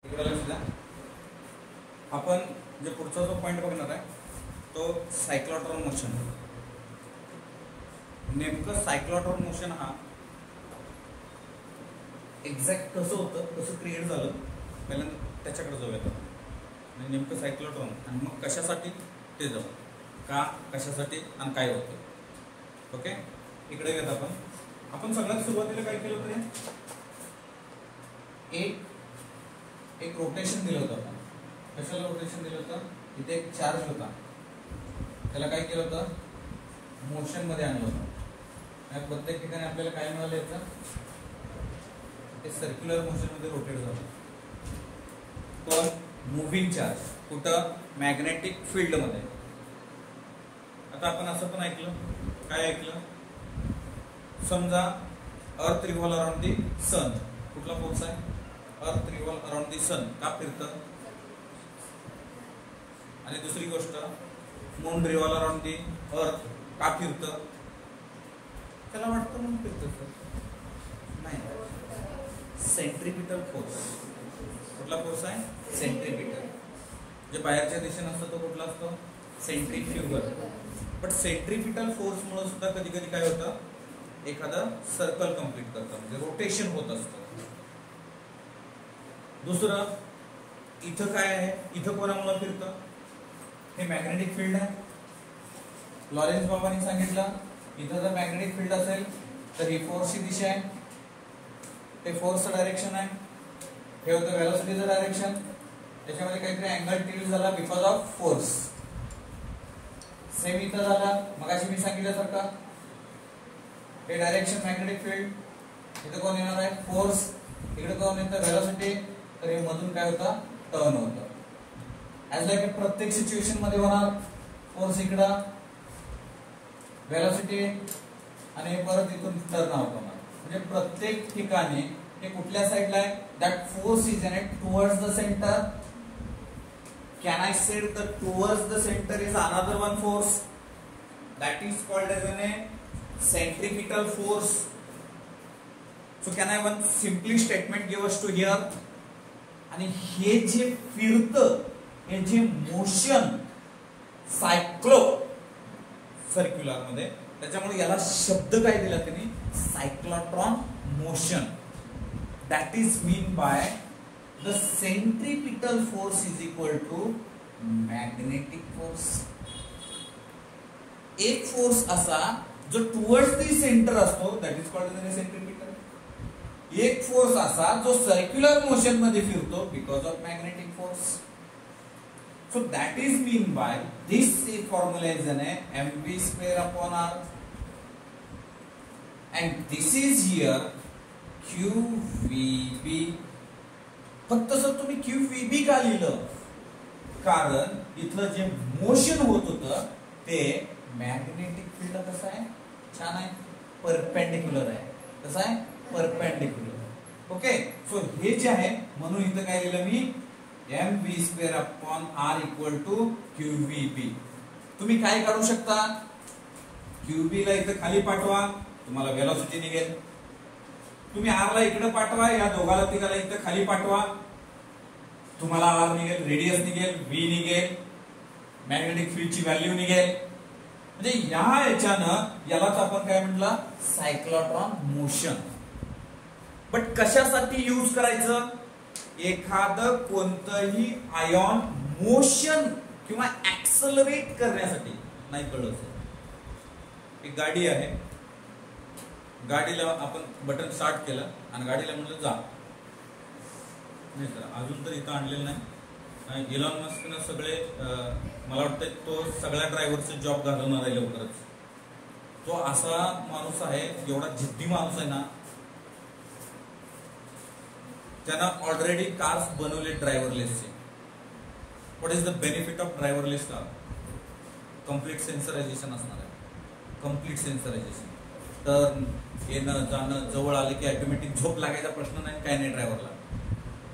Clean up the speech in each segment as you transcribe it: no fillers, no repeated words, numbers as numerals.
इकडे लक्ष द्या. आपण जे पुढचा जो पॉइंट बघणार आहे तो सायक्लोट्रॉन मोशन. नेमकं सायक्लोट्रॉन मोशन हा एक्झॅक्ट कसं होतं, कसं क्रिएट झालं, पहिल्यांदा त्याच्याकडे जाऊयात. आणि नेमकं सायक्लोट्रॉन आणि मग कशासाठी ते जाऊ, का कशासाठी आणि काय होतं. ओके, इकडे घेत आपण सगळ्यात सुरुवातीला काय केलं होतं, एक रोटेशन दिलं होतं. आपण कशाला रोटेशन दिलं होतं, इथे एक चार्ज होता, त्याला काय केलं होतं, मोशन मध्ये आणलं होतं. प्रत्येक ठिकाणी आपल्याला काय मिळालं, याचं ते सर्क्युलर मोशन मध्ये रोटेट झालं. पण मुव्हिंग चार्ज कुठं, मॅग्नेटिक फील्ड मध्ये. आता आपण असं पण ऐकलं, काय ऐकलं, समजा अर्थ रिव्हॉल्व अराउंड दी सन. कुठला फोर्स आहे, अर्थ रिव्हॉल्व अराउंड दी सन का फिरतं. आणि दुसरी गोष्ट, मून रिव्हॉल्व अराउंड दी अर्थ का फिरतं. त्याला वाटतं म्हणून फिरतं, नाही. Centripetal force. कुठला फोर्स आहे, सेंट्रिपिटल. जे बाहेरच्या दिशेने असतो तो कुठला असतो, सेंट्रिफ्युगल. बट सेंट्रिपिटल फोर्स मुळे सुद्धा कधी कधी काय होतं, एखादं सर्कल कंप्लीट करतं, म्हणजे रोटेशन होत असतं. दुसरं, इथं काय आहे, इथं कोणामुळे फिरतं, हे मॅग्नेटिक फील्ड आहे. लॉरेन्स बाबांनी सांगितलं, इथं जर मॅग्नेटिक फील्ड असेल तर ही फोर्सची दिशा आहे, ते फोर्सचं डायरेक्शन आहे. हे होतं व्हेलॉसिटीचं डायरेक्शन. त्याच्यामध्ये काहीतरी अँगल टिल्ट झाला बिकॉज ऑफ फोर्स. सेम इथं झालं, मगाशी मी सांगितल्यासारखं. हे डायरेक्शन मॅग्नेटिक फील्ड, इथं कोण येणार आहे, फोर्स. इकडे कोण येतं, व्हेलॉसिटी. तर हे मधून काय होतं, टर्न होतं. ऍज लाईक प्रत्येक सिच्युएशन मध्ये होणार, फोर्स इकडं, व्हेलॉसिटी, आणि परत इथून टर्न आउट होणार. म्हणजे प्रत्येक ठिकाणी हे कुठल्या साइडला आहे, that force is in it towards the centre. Can I say the towards the centre is another one force that is called as a centripetal force. So can I one simply statement give us to here. आणि हे जे फिरतं, हे जे motion सायक्लो circular मध्ये, त्याच्यामुळे याला शब्द काय दिला त्यांनी, cyclotron motion. That is mean by the centripetal force is equal to magnetic force. एक फोर्स असा जो टुवर्ड्स दी सेंटर असतो, that is called as centripetal. एक फोर्स असा जो सर्क्युलर मोशन मध्ये फिरतो because of magnetic force. So that is mean by this formula is mv square upon r, and this is here qvb. फक्त sir तुम्ही qvb का लिहिलं, कारण इथलं जे मोशन होत होतं ते मॅग्नेटिक फील्ड कसं आहे, छान आहे, परपेंडिक्युलर आहे. कसं आहे, परपेंडिक्युलर. ओके, सो हे जे आहे म्हणून इथं काय लिहिलं मी, mv square upon r equal to qvb. तुम्ही काय काढू शकता, qb ला इथं खाली पाठवा, तुम्हाला व्हेलॉसिटी निघेल. तुम्ही r ला इकडे पाठवा, या दोघाला तिघाला इथं खाली पाठवा, तुम्हाला r निघेल, रेडियस निघेल, v निघेल, मॅग्नेटिक फील्डची व्हॅल्यू निघेल. म्हणजे याच्यानं यालाच आपण काय म्हटलं, सायक्लोट्रॉन मोशन. बट कशासाठी यूज करायचं, एखादं कोणतंही आयॉन मोशन किंवा ऍक्सलरेट करण्यासाठी. नाही कळलं सर, एक गाडी आहे, गाडीला आपण बटन स्टार्ट केलं आणि गाडीला म्हटलं जा. नाही सर, अजून तर इथं आणलेलं नाही. इलॉन मस्कनं सगळे, मला वाटतं तो सगळ्या ड्रायव्हरचे जॉब घालवणार आहे लवकरच. तो असा माणूस आहे, एवढा जिद्दी माणूस आहे ना, त्यानं ऑलरेडी कार्स बनवले ड्रायव्हरलेसचे. What is the benefit of driverless car, complete sensorization असणार आहे, कम्प्लीट सेन्सरायझेशन. टर्न, येणं जाणं, जवळ आले की ऑटोमॅटिक झोप लागायचा प्रश्न नाही, काय नाही ड्रायव्हरला.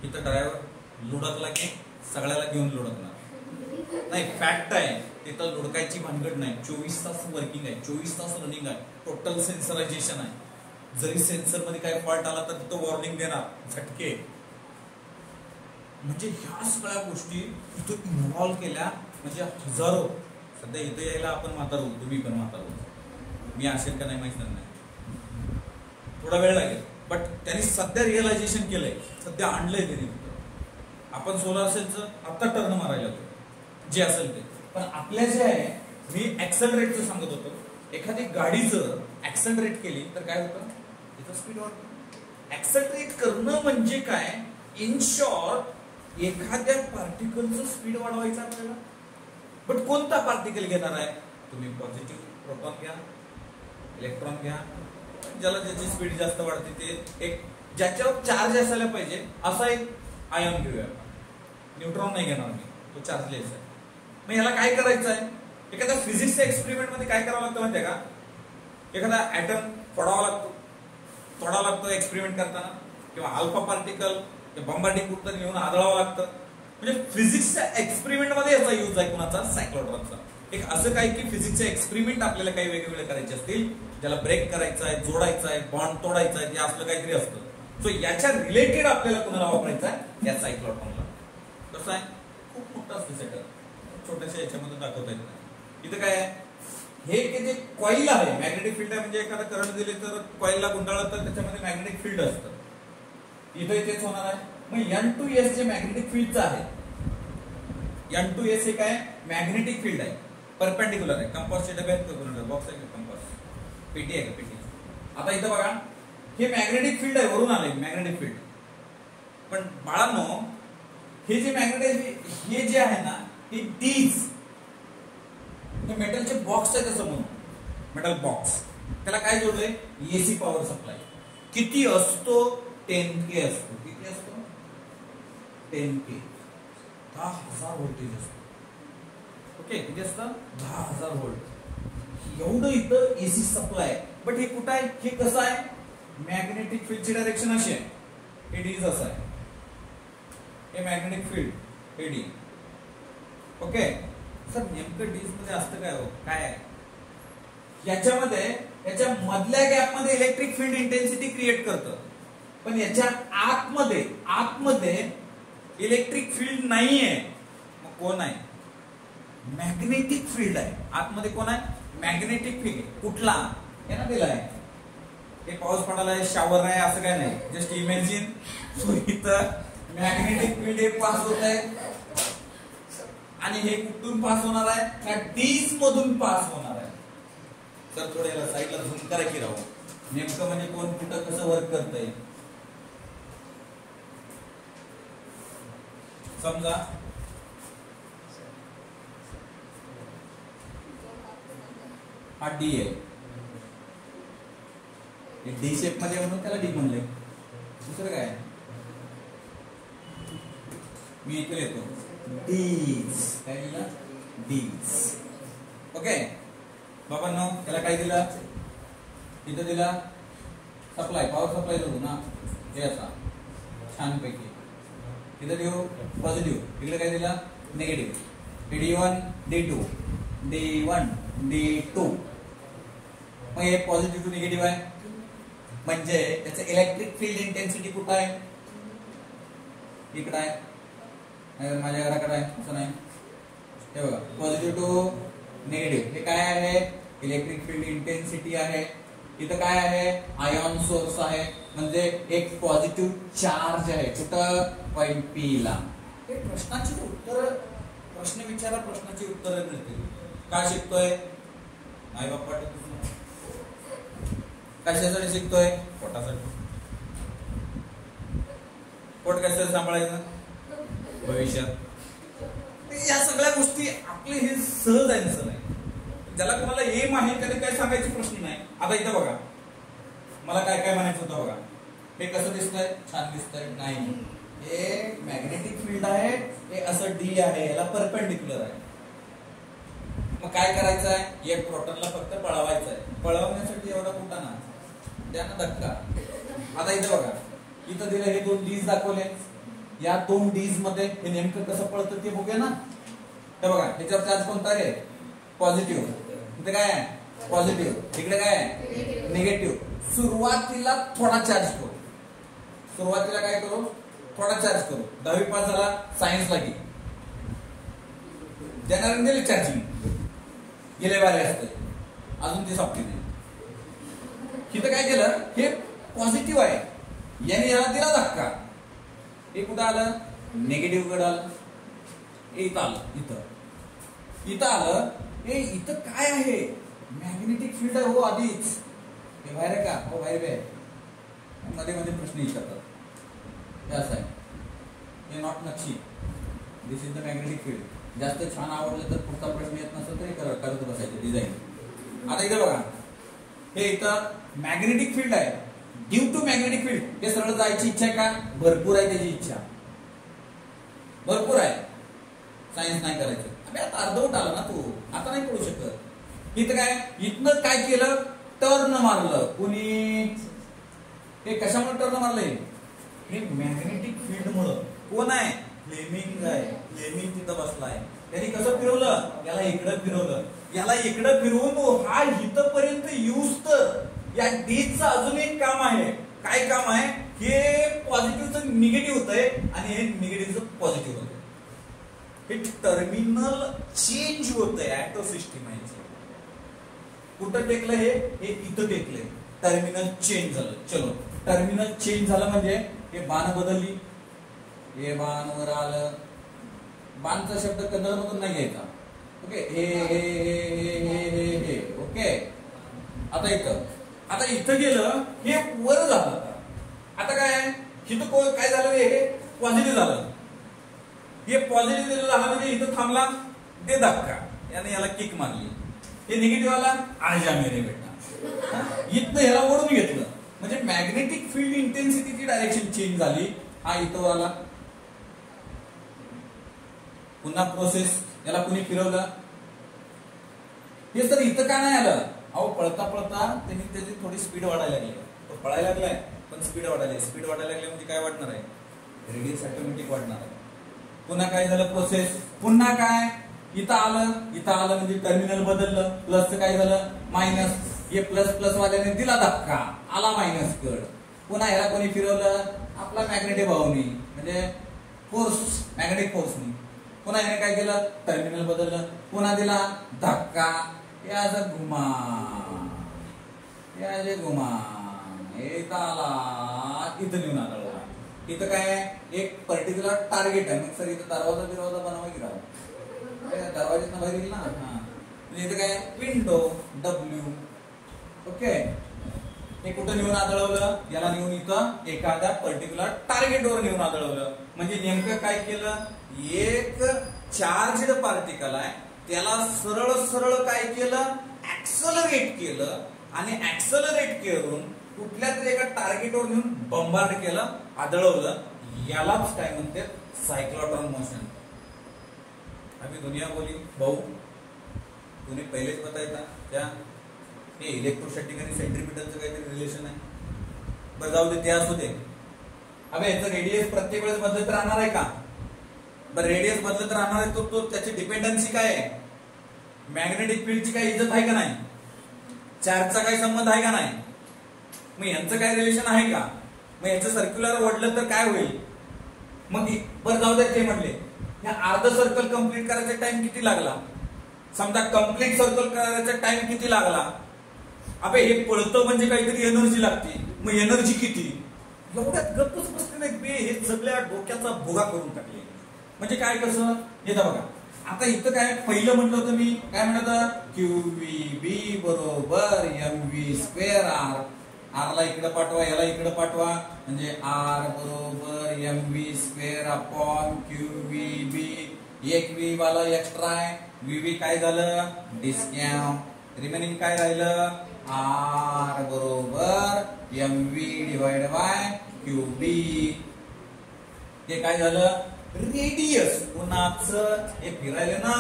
इथं ड्रायव्हर लुडकला की सगळ्याला घेऊन लुडकणार नाही. फॅक्ट आहे, तिथं लुडकायची भानगड नाही. 24 तास वर्किंग आहे, 24 तास रनिंग आहे, टोटल सेन्सरायझेशन आहे. जरी सेन्सर मध्ये काय फॉल्ट आला तर तो वॉर्निंग देणार, झटके. म्हणजे ह्या सगळ्या गोष्टी इथं इन्व्हॉल्व केल्या, म्हणजे हजारो. सध्या इथं यायला आपण म्हातार होतो, तुम्ही पण म्हातार होतो, मी असेल का नाही माहित नाही, थोडा वेळ लागेल. बट त्यांनी सध्या रिअलायझेशन केलंय, सध्या आणलंय त्यांनी. आपण सोलार सेलचं आता टर्न मारायला लागलो जे असेल ते. पण आपल्या जे आहे, मी ऍक्सेलरेटचं सांगत होतो, एखादी गाडी जर ऍक्सेलरेट केली तर काय होतं, तिथं स्पीड वाढतं. ऍक्सेलरेट करणं म्हणजे काय, इन शॉर्ट एखाद्या पार्टिकलचं स्पीड वाढवायचं आपल्याला. बट कोणता पार्टिकल घेणार आहे तुम्ही, पॉझिटिव्ह प्रोटॉन घ्या, इलेक्ट्रॉन घ्या, ज्याला ज्याची स्पीड जास्त वाढते ते, एक ज्याच्यावर चार्ज असायला पाहिजे असा एक आयन घेऊया. न्यूट्रॉन नाही घेणार मी, तो चार्जलेस आहे. मग याला काय करायचं आहे, एखाद्या फिजिक्सच्या एक्सपेरिमेंट मध्ये काय करावं लागतं माहितीये का, एखादा ऍटम तोडावा लागतो एक्सपेरिमेंट करताना, किंवा अल्फा पार्टिकल बॉम्बार्डिंग कुठं घेऊन आदळावं लागतं. म्हणजे फिजिक्सच्या एक्सपेरिमेंट मध्ये याचा यूज आहे कुणाचा, सायक्लोट्रॉनचा. एक असं काय की फिजिक्सचे एक्सपेरिमेंट आपल्याला काही वेगवेगळे करायचे असतील, ज्याला ब्रेक करायचा आहे, जोडायचा आहे, बॉन्ड तोडायचा आहे, ते असलं काहीतरी असतं. सो याच्या रिलेटेड आपल्याला कुणाला वापरायचं आहे, या सायक्लोट्रॉनला. कसं आहे, खूप मोठं असतं सेटअप, छोट्याशा याच्यामध्ये दाखवता येत नाही. इथं काय आहे, हे जे कॉईल आहे, मॅग्नेटिक फील्ड आहे, म्हणजे एखादा करंट दिले तर कॉईलला गुंडाळलं तर त्याच्यामध्ये मॅग्नेटिक फील्ड असतं. इथं तेच होणार आहे. मग N2S जे मॅग्नेटिक फील्डचं आहे, N2S हे काय, मॅग्नेटिक फील्ड आहे, परपेंडिक्युलर आहे. कंपासचे डबे आहेत, बॉक्स आहे, कंपास पेटी आहे का, पेटी. आता इथं बघा, हे मॅग्नेटिक फील्ड आहे, वरून आले मॅग्नेटिक फील्ड. पण बाळांनो, हे जे मॅग्नेटिक हे जे आहे ना, हे डीज, हे मेटलचे बॉक्स आहे तसं म्हणून, मेटल बॉक्स. त्याला काय जोडलंय, एसी पॉवर सप्लाय. किती असतो, 10K असतो. किती असतो, 10K, 10,000 व्होल्टेज असतो. ओके, किती असतं, 10,000 व्होल्ट. एवढं इथं एसी सप्लाय. बट हे कुठं आहे, हे कसं आहे, मॅग्नेटिक फील्डची डायरेक्शन अशी आहे, हे डीज असं आहे, हे मॅग्नेटिक फील्ड, हे डी. ओके सर, नेमकं डीज मध्ये असतं काय, हो काय आहे, याच्यामध्ये याच्या मधल्या गॅप मध्ये इलेक्ट्रिक फील्ड इंटेन्सिटी क्रिएट करतं. पण याच्या आतमध्ये इलेक्ट्रिक फील्ड नाहीये. मग कोण आहे, मॅग्नेटिक फील्ड आहे. आतमध्ये कोण आहे, मॅग्नेटिक फील्ड. कुठला, हे ना दिलाय, हे पाऊस पडायला आहे, शावर आहे, असं काय नाही, जस्ट इमॅजिन. सो इथं मॅग्नेटिक फील्ड हे पास होत आहे, आणि हे कुठून पास होणार आहे, त्या डीज मधून पास होणार आहे. तर थोडे साईडला झूम करा की राहू, नेमकं म्हणजे कोण कुठं कसं वर्क करतंय. समजा हा डी आहे, डी शेप मध्ये म्हणून त्याला डी म्हणले. दुसरं काय, मी इकडे येतो, डीज, काय दिला, डीज. ओके बाबांनो, त्याला काय दिला, इथं दिला सप्लाय, पॉवर सप्लाय देऊ ना, हे असा छानपैकी. इथं देऊ पॉझिटिव्ह, इकडे काय दिला, negative. D1 D2 D1 D2. मग हे पॉझिटिव्ह टू निगेटिव्ह आहे, म्हणजे त्याचं इलेक्ट्रिक फील्ड इंटेन्सिटी कुठं आहे, इकडं आहे, माझ्या घराकडे आहे, असं नाही. हे बघा, पॉझिटिव्ह टू निगेटिव्ह, हे काय आहे, इलेक्ट्रिक फील्ड इंटेन्सिटी आहे. इथं काय आहे, आयॉन सोर्स आहे, म्हणजे एक पॉझिटिव्ह चार्ज आहे. कुठं, पॉइंट पी ला. हे प्रश्नाची उत्तर, प्रश्न विचारा, प्रश्नाची उत्तरं मिळतील. काय शिकतोय, आई बाप्पा कशासाठी शिकतोय, पोटासाठी. पोट कशासाठी सांभाळायचं, भविष्यात. या सगळ्या गोष्टी आपले हे सहज आहे, सर आहे. ज्याला कोणाला एम आहे त्याने काय सांगायचे प्रश्न नाही. आता इथं बघा, मला काय काय म्हणायचं होतं बघा, हे कसं दिसतंय, छान दिसतंय, नाही, हे मॅग्नेटिक फील्ड आहे, हे असं डी आहे, याला परपेंडिक्युलर आहे. मग काय करायचं आहे, एक प्रोटॉनला फक्त पळवायचं आहे. पळवण्यासाठी एवढा कुठं ना, त्यांना धक्का. आता इथं बघा, इथं दिलं, हे दोन डीज दाखवले, या दोन डीज मध्ये हे नेमकं कसं पळतं ते बघूया ना. हे बघा, ह्याच्यावर चार्ज कोणता आहे, पॉझिटिव्ह. इथे काय आहे, पॉझिटिव्ह, इकडे काय आहे, निगेटिव्ह. सुरुवातीला थोडा चार्ज करू, सुरुवातीला काय करू, थोडा चार्ज करू. 10वी पास झाला, सायन्सला घे, देणार दिले चार्जिंग, गेले वारे असते, अजून ते सॉफ्टी नाही. इथं काय केलं, हे पॉझिटिव्ह आहे, याने याला दिला धक्का, हे कुठं आलं, निगेटिव्ह कडे आलं, इथं आलं, इथं आलं. हे इथं काय आहे, मॅग्नेटिक फील्ड आहे. हो आधीच हे बाहेर आहे का, हो बाहेर आहे. मध्ये मध्ये प्रश्न विचारतात, हे असं आहे, हे नॉट नक्षी, दिस इज द मॅग्नेटिक फील्ड. जास्त छान आवडलं तर पुढचा प्रश्न येत नसेल तरी करत बसायचं डिझाईन. आता इथं बघा, हे इथं मॅग्नेटिक फील्ड आहे, ड्यू टू मॅग्नेटिक फील्ड. हे सरळ जायची इच्छा आहे का, भरपूर आहे त्याची इच्छा, भरपूर आहे. सायन्स नाही करायचं, अबे आता अर्धवट आला ना तू, आता नाही करू शकत. इथं काय, इथनं काय केलं, टर्न मारलं. कुणी, हे कशामुळे टर्न मारलंय, हे मॅग्नेटिक फील्ड मुळे. कोण आहे, फ्लेमिंग आहे. फ्लेमिंग तिथं बसलाय, त्यांनी कसं फिरवलं, याला इकडं फिरवलं, याला इकडं फिरवून हा इथपर्यंत येऊस तर या डीचं अजून एक काम आहे. काय काम आहे, हे पॉझिटिव्हचं निगेटिव्ह होतंय आणि हे निगेटिव्हचं पॉझिटिव्ह होतंय. हे टर्मिनल चेंज होतंय, ऍटो सिस्टीम आहे. कुठं टेकलं, हे इथं टेकलंय, टर्मिनल चेंज झालं. चलो, टर्मिनल चेंज झालं म्हणजे हे बाण बदलली, हे बाण वर आलं. बाणचा शब्द कन्नड मधून नाही घ्यायचा. ओके, हे ओके. आता इथं गेलं, हे वर झालं. आता काय, इथं काय झालं, हे पॉझिटिव्ह झालं. हे पॉझिटिव्ह झालं म्हणजे इथं थांबला, दे धक्का, याने याला किक मारली. हे निगेटिव्ह आला, आजा मेरे बेटा, इथनं ह्याला ओढून घेतलं. म्हणजे मॅग्नेटिक फील्ड इंटेन्सिटीची डायरेक्शन चेंज झाली. हा इथं आला, पुन्हा प्रोसेस, याला कुणी फिरवलं. हे तर इथं का नाही आलं, अहो पळता पळता त्यांनी त्याची थोडी स्पीड वाढायला लागली. तो पळायला लागलाय पण स्पीड वाढायला, स्पीड वाढायला लागली म्हणजे काय वाढणार आहे, रेडियस ऑटोमॅटिक वाढणार आहे. पुन्हा काय झालं, प्रोसेस, पुन्हा काय, इथं आलं म्हणजे टर्मिनल बदललं. प्लसचं काय झालं, मायनस. हे प्लस प्लस वाल्याने दिला धक्का, आला मायनस कड. पुन्हा ह्याला कोणी फिरवलं, आपला मॅग्नेटिक भावनी म्हणजे फोर्स, मॅग्नेटिक फोर्सनी. पुन्हा याने काय केलं, टर्मिनल बदललं, पुन्हा दिला धक्का, याचा घुमा, याचे घुमा, इथं आला, इथं नेऊन आला. इथं काय, एक पर्टिक्युलर टार्गेट आहे. मग सर इथं दरवाजा बनवा की राहा, दरवाज्यात बाहेर येईल ना. इथं काय, विंडो, डब्ल्यू. ओके, हे कुठं नेऊन आदळवलं, याला नेऊन इथं एखाद्या पर्टिक्युलर टार्गेटवर नेऊन आदळवलं. म्हणजे नेमकं काय केलं, एक चार्जड पार्टिकल आहे, त्याला सरळ सरळ काय केलं, ऍक्सलरेट केलं. आणि ऍक्सलरेट करून कुठल्या तरी एका टार्गेटवर नेऊन बंबार्ड केलं, आदळवलं. यालाच काय म्हणते, सायक्लोट्रॉन मोशन. अभी दुनिया बोली भाऊ, तुम्ही पहिलेच बतायता त्या हे इलेक्ट्रोस्टॅटिक आणि सेंट्रिपिटलचं काहीतरी रिलेशन आहे. बरं जाऊ दे, ते असू दे. अबे याचं रेडियस प्रत्येक वेळेस बदलत राहणार आहे का, बरं रेडियस बदलत राहणार आहे तो त्याची डिपेंडन्सी काय आहे, मॅग्नेटिक फील्डची काही इज्जत आहे का नाही, चार्जचा काही संबंध आहे का नाही, मग यांचं काय रिलेशन आहे का. मग यांचं सर्क्युलर ओढलं तर काय होईल. मग बरं जाऊ दे, ते म्हटले या अर्ध सर्कल कंप्लीट करायचा टाइम किती लागला, समजा कंप्लीट सर्कल करायचा टाइम किती लागला. अबे हे पळतं म्हणजे काहीतरी एनर्जी लागते, मग एनर्जी किती, एवढ्यात गप्पच बसले नाही बे, हे सगळ्या डोक्याचा भोगा करून टाकले. म्हणजे काय कसं येतं बघा. आता इथं काय पहिलं म्हटलं होतं मी, काय म्हणत, QVB बरोबर mv². आर ला इकडे पाठवा, याला इकडे पाठवा, म्हणजे R बरोबर mv² अपॉन QVB. एक V वाला एक्स्ट्रा आहे, VV काय झालं, डिस्काउंट. रिमेनिंग काय राहिलं, R बरोबर mv डिवाइड बाय QB. हे काय झालं, रेडियस. पुन्हाचं हे फिरायला ना,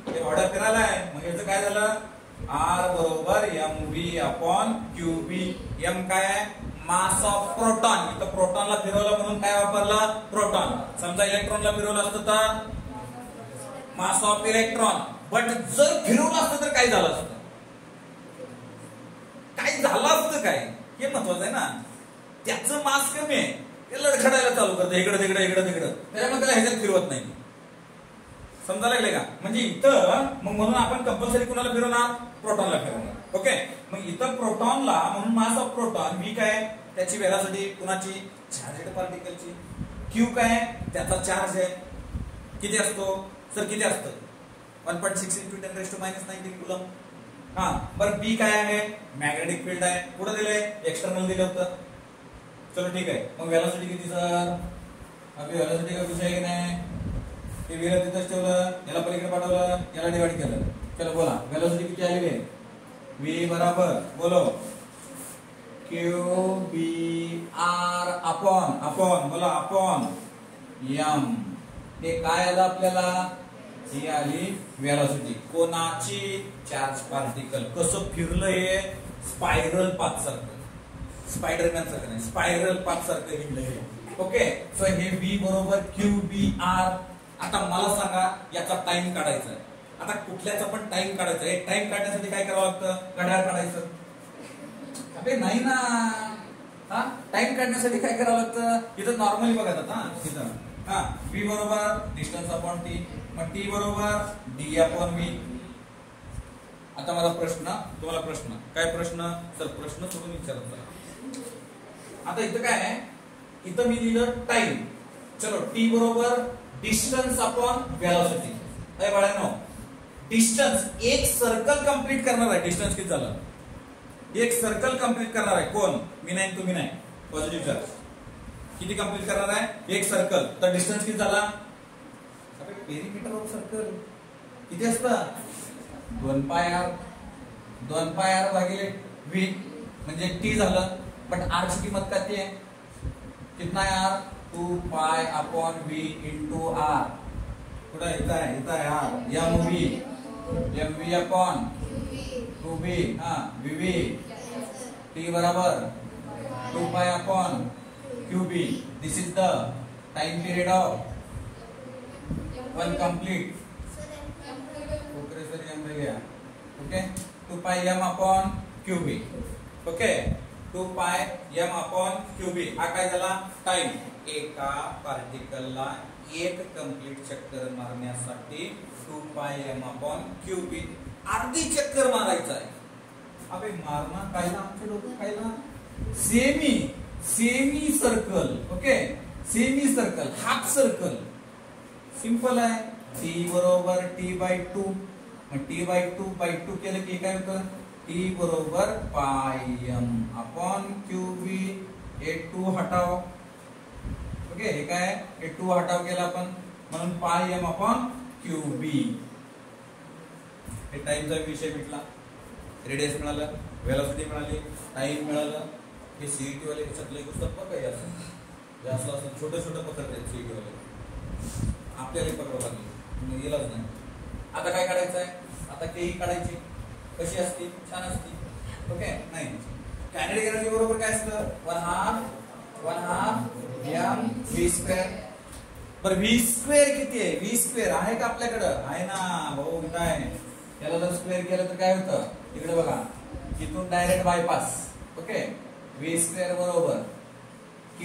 हे भाड्या फिरायलाय, मग याचं काय झालं, R बरोबर mv अपॉन QB. m काय आहे, मास ऑफ प्रोटॉन. इथं प्रोटॉनला फिरवलं म्हणून काय वापरला, प्रोटॉन. समजा इलेक्ट्रॉनला फिरवलं असतं तर मास ऑफ इलेक्ट्रॉन. बट जर फिरवलं असतं तर काय झालं असतं, काय झालं असतं काय, हे महत्वाचं आहे ना. त्याचं मास कमी आहे, ते लडखडायला चालू करतं इकडे तिकडे इकडे तिकडे, त्याच्यामुळे त्याला ह्याच्यात फिरवत नाही. समजा लागले का? म्हणजे इथं मग म्हणून आपण कंपल्सरी कुणाला फिरवणार? प्रोटॉनला फिरवणार. ओके, मग इथं प्रोटॉनला म्हणून मास ऑफ प्रोटॉन v काय, त्याची व्हेलॉसिटी कुणाची? चार्जड पार्टिकलची. q काय, त्याचा चार्ज आहे. किती असतो सर? किती असतं? 1.6 × 10⁻⁹ कुलम. हा बरं, b काय आहे? मॅग्नेटिक फील्ड आहे. कुठं दिलंय? एक्सटर्नल दिलं होतं. चलो ठीक आहे. मग व्हेलॉसिटी किती सर? आपली व्हेलॉसिटी काय विषय की नाही? ते व्हीला तिथंच ठेवलं, याला पलीकडे पाठवलं, याला डिवाइड केलं. चलो बोला, व्हेलॉसिटी किती आली आहे? v बराबर बोलो qbr अपॉन बोला अपॉन m. हे काय आलं आपल्याला? ही आली व्हेलॉसिटी. कोणाची? Charge particle. कसं फिरलं हे? स्पायरल पाथ सारखं, स्पायडरमॅन सारखं नाही, स्पायरल पाथ सारखं हिंडलं हे. ओके, सो हे v बरोबर qbr. आता मला सांगा, याचा टाइम काढायचा आहे. आता कुठल्याचा पण टाइम काढायचा आहे. टाइम काढण्यासाठी काय करावं लागतं? घड्याळ काढायचं. अबे नाही ना, हा टाइम काढण्यासाठी काय करावं लागतं? इथं नॉर्मली बघा आता इथं हा v बरोबर डिस्टन्स अपॉन t, मग t बरोबर d अपॉन v. आता मला प्रश्न, तुम्हाला प्रश्न काय? प्रश्न सर प्रश्न सोडून विचारत चला. आता इथं काय आहे? इथं मी लिहिलं टाइम. चलो t बरोबर डिस्टन्स अपॉन व्हेलॉसिटी. अरे बाळांनो, डिस्टन्स एक सर्कल कंप्लीट करणार आहे. डिस्टन्स किती झालं? एक सर्कल कंप्लीट करणार आहे. कोण? मी नाही, तुम्ही नाही. पॉझिटिव्ह चार्ज किती कंप्लीट करणार आहे? एक सर्कल. तर डिस्टन्स किती झाला? पेरिमीटर ऑफ सर्कल किती असतं? 2πr. 2πr भागिले v म्हणजे t झालं. पण r ची किंमत किती आहे? कितना आहे r? 2π upon v into r. कुठं इथं आहे? इथं आहे r. mv upon 2b. हा vv. t बराबर 2π upon qb. This is the time period of one complete. Okay sir, m रह गया. Okay, 2π m upon qb. Okay, 2π m upon qb. हा काय झाला? टाइम. एका पार्टिकलला एक कंप्लीट चक्कर मारण्यासाठी 2π m अपॉन qb अर्धी चक्कर मारायचा आहे. अबे मारना काय ना, आमचे लोक काय ना, semi circle. Okay, semi circle, half circle. Simple आहे. t बरोबर t/2. मग t/2 केलं की काय होतं? t बरोबर πm अपॉन qb. हे 2 हटाव. ओके, हे काय? हे 2 हटाव केला आपण, म्हणून πm अपॉन qb. हे टाइमचा विषय भेटला. रेडियस मिळालं, व्हेलॉसिटी मिळाली, टाइम मिळालं. हे सीईटी वाले ह्याच्यातले पुस्तक बघा, हे असं असं छोटं पकडतात सीईटी वाले. आपल्याला पकडवा लागली, गेलाच नाही. आता काय काढायचं आहे? आता केही काढायची. कशी असती? छान असती. ओके, नाही कायनेटिक एनर्जी बरोबर काय असतं? 1/2 m v². बरं v² किती आहे? v² आहे का आपल्याकडं? आहे ना भाऊ, काय याला जर स्क्वेअर केलं तर काय होतं? इकडे बघा, इथून डायरेक्ट बायपास. ओके, v² बरोबर q²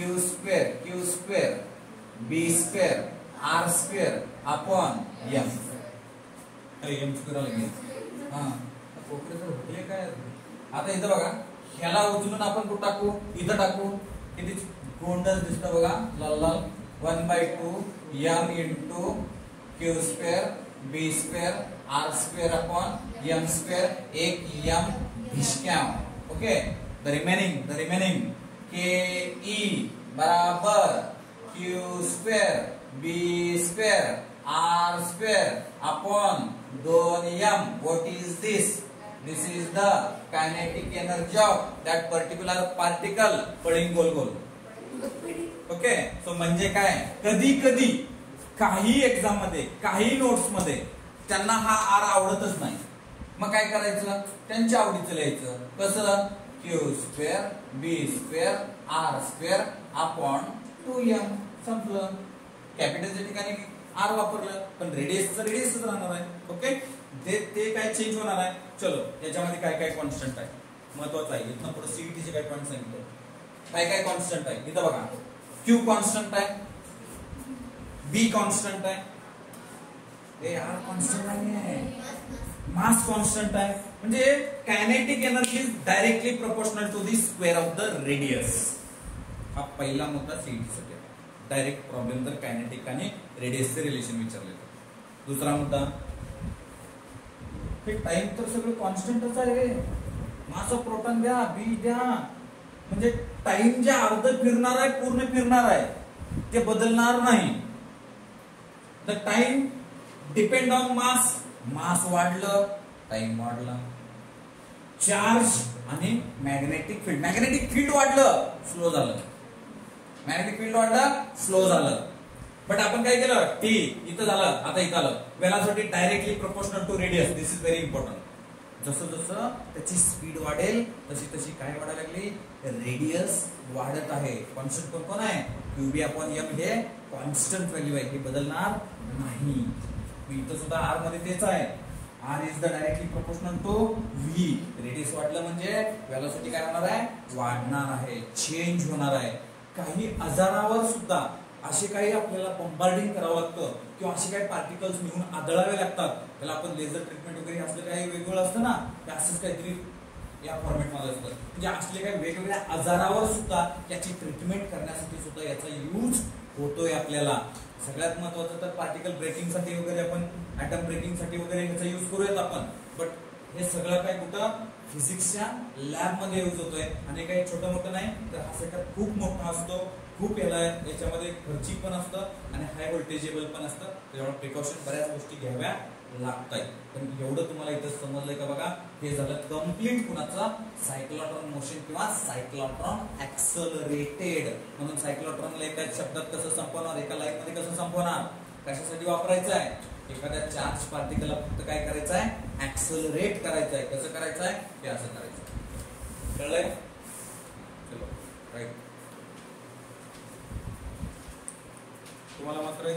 b² r² upon m. m² आलं. हा कोपरे तर होते काय? आता इथं बघा, ह्याला उचलून आपण कुठं टाकू? इथं टाकू. किती गोंडल दिसतं बघा, लाल लाल. 1/2 m into q² b² r² upon m². एक m भिष्क्याम. ओके, द रिमेनिंग ke बराबर q² b² r² upon 2m. What is this? This is the kinetic energy of that particular particle. पडिंग गोल गोल. ओके, सो म्हणजे काय? कधी कधी काही एक्झाम मध्ये, काही नोट्स मध्ये त्यांना हा आर आवडतच नाही. मग काय करायचं? त्यांच्या आवडीचं लिहायचं. कसं? q² b² r² upon 2m. संपलं. कॅपिटलच्या ठिकाणी आर वापरलं, पण रेडियसच राहणार आहे. ओके, ते काय चेंज होणार आहे? चलो, याच्यामध्ये काय काय कॉन्स्टंट आहे महत्वाचं आहे. इथनं पुढे सीईटीचे काय पॉईंट सांगितले, काय काय कॉन्स्टंट आहे. इथं बघा, क्यू कॉन्स्टंट आहे, बी कॉन्स्टंट आहे, ए आर कॉन्स्टंट आहे, मास कॉन्स्टंट आहे. म्हणजे kinetic energy is directly proportional to the square of the radius. हा पहिला मुद्दा सीईटीसाठी डायरेक्ट प्रॉब्लेम जर कायनेटिक आणि रेडियसचे रिलेशन विचारले तर. दुसरा मुद्दा, टाइम तर सगळं कॉन्स्टंटच आहे रे, मास ऑफ प्रोटॉन द्या, बी द्या, म्हणजे टाइम जे अर्ध फिरणार आहे पूर्ण फिरणार आहे, ते बदलणार नाही. The time depend on mass, mass वाढलं टाइम वाढला. चार्ज आणि मॅग्नेटिक फील्ड, मॅग्नेटिक फील्ड वाढलं स्लो झालं, मॅग्नेटिक फील्ड वाढलं स्लो झालं. बट आपण काय केलं, टी इथं झालं, आता इथं आलं. Velocity directly proportional to radius, this is very important. जसं जसं त्याची स्पीड वाढेल तशी तशी काय वाढायला लागली, रेडियस वाढत आहे. कॉन्स्टंट कोण आहे, क्यूबी अपॉन एम हे कॉन्स्टंट व्हॅल्यू आहे, हे बदलणार नाही. इथं सुद्धा आर मध्ये तेच आहे, r is the directly proportional to v. Radius वाढलं म्हणजे वेलोसिटी काय होणार आहे, वाढणार आहे, चेंज होणार आहे. काही आजारावर सुद्धा असे काही आपल्याला बॉम्बार्डिंग करावं लागतं किंवा असे काही पार्टिकल्स निघून आदळावे लागतात, त्याला आपण लेझर ट्रीटमेंट वगैरे असलं काही वेगवेगळं असतं ना, ते असंच काहीतरी या फॉर्मॅट मध्ये असतं. म्हणजे असले काही वेगवेगळ्या आजारावर सुद्धा याची ट्रीटमेंट करण्यासाठी सुद्धा याचा यूज होतोय आपल्याला. सगळ्यात महत्वाचं तर पार्टिकल ब्रेकिंग साठी वगैरे आपण, ॲटम ब्रेकिंग साठी वगैरे याचा यूज करूयात आपण. बट हे सगळं काय कुठं, फिजिक्सच्या लॅब मध्ये यूज होतोय. आणि काही छोटं मोठं नाही तर हा सेटअप खूप मोठा असतो, खूप याच्यामध्ये खर्चिक पण असतं आणि हाय व्होल्टेजेबल पण असतं. त्यामुळे प्रिकॉशन बऱ्याच गोष्टी घ्याव्या लागतात. पण एवढं तुम्हाला इथं समजलंय का बघा, हे झालं कम्प्लीट कुणाचा, सायक्लोट्रॉन मोशन किंवा सायक्लोट्रॉन ऍक्सलरेटेड. म्हणून सायक्लोट्रॉनला एका शब्दात कसं संपवणार, एका लाईन मध्ये कसं संपवणार, कशासाठी वापरायचं आहे, एखाद्या चार्ज पार्टिकलला फक्त काय करायचं आहे, ऍक्सलरेट करायचं आहे. कसं करायचं आहे, हे असं करायचं. कळलंय, चलो राईट. तुम्हाला मात्र